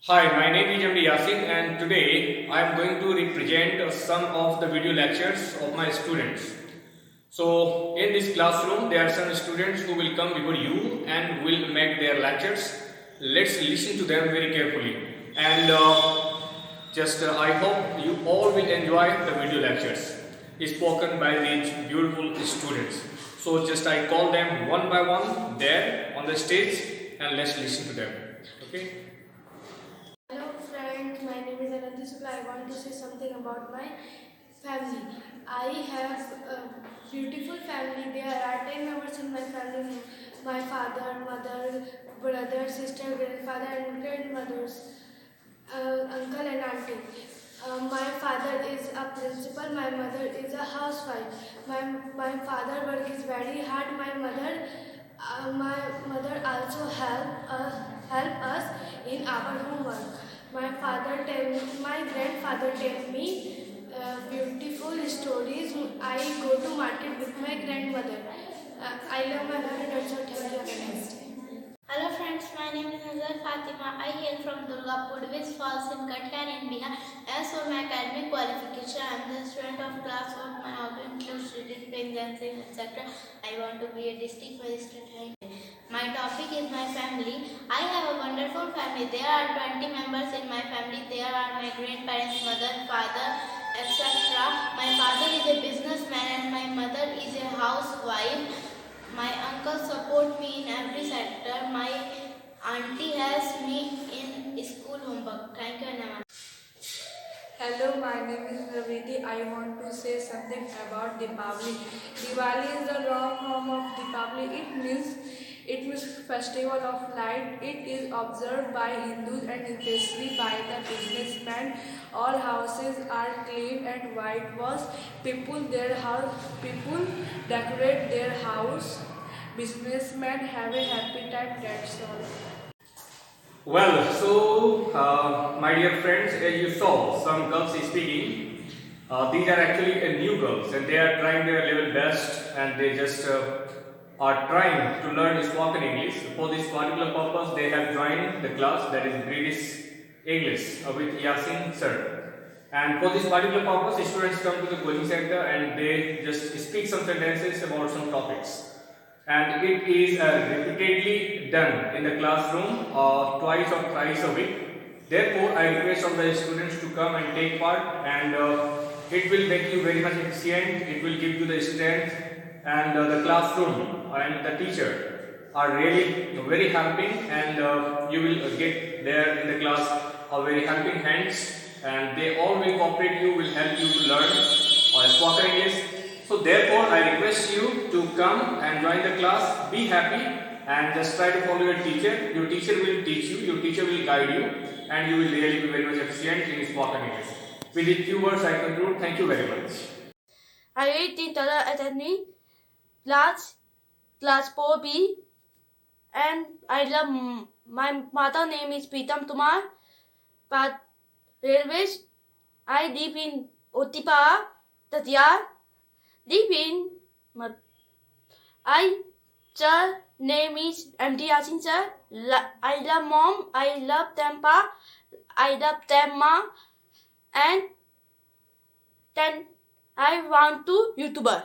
Hi, my name is MD Yasin and today I am going to represent some of the video lectures of my students. So in this classroom there are some students who will come before you and will make their lectures. Let's listen to them very carefully and I hope you all will enjoy the video lectures spoken by these beautiful students. So just I call them one by one there on the stage and let's listen to them. Okay. Hello friends, my name is Anandi Sukla. I want to say something about my family. I have a beautiful family. There are 10 members in my family. My father, mother, brother, sister, grandfather and grandmothers, uncle and auntie. My father is a principal, my mother is a housewife. My father work is very hard. My mother also help us in our homework. My grandfather tell me beautiful stories. I go to market with my grandmother. I love my mother. That's all. Thank you. Have a nice day. Hello friends, my name is Nazar Fatima. I hail from Durgapur, which falls in Kathiyar in Bihar. As for my academic qualification, I am the student of class 1. My hobby includes reading, playing, dancing, etc. I want to be a district magistrate. My topic is my family. I have a wonderful family. There are 20 members in my family. There are my grandparents, mother, father, etc. My father is a businessman and my mother is a housewife. My uncle support me in every sector. My auntie helps me in school homework. Thank you, Naman. Hello, my name is Navidi. I want to say something about Diwali. Diwali is the long form of Diwali. It means festival of light. It is observed by Hindus and especially by the businessmen. All houses are clean and whitewashed. People decorate their house. Businessmen have a happy time. That's all. Well, my dear friends, as you saw, some girls speaking. These are actually new girls, and they are trying their level best, and they just are trying to learn spoken English. For this particular purpose, they have joined the class that is British English with Yasin sir. And for this particular purpose, students come to the coaching center and they just speak some sentences about some topics, and it is repeatedly done in the classroom twice or thrice a week. Therefore, I request all the students to come and take part, and it will make you very much efficient. It will give you the strength, and the classroom and the teacher are really very helping, and you will get there in the class a very helping hands, and they all will cooperate you, will help you to learn spoken English. So therefore, I request you to come and join the class. Be happy and just try to follow your teacher. Your teacher will teach you, your teacher will guide you, and you will really be very much efficient in spoken English. With these few words, I conclude. Thank you very much. I read in Tala Academy, class 4B, and I love my mother name is Pritam Tumar, but railways. I live in Otipa, Tatyar, live in I sir name is MD Yasin sir. I love mom, I love Tempa, I love Temma, and then I want to YouTuber.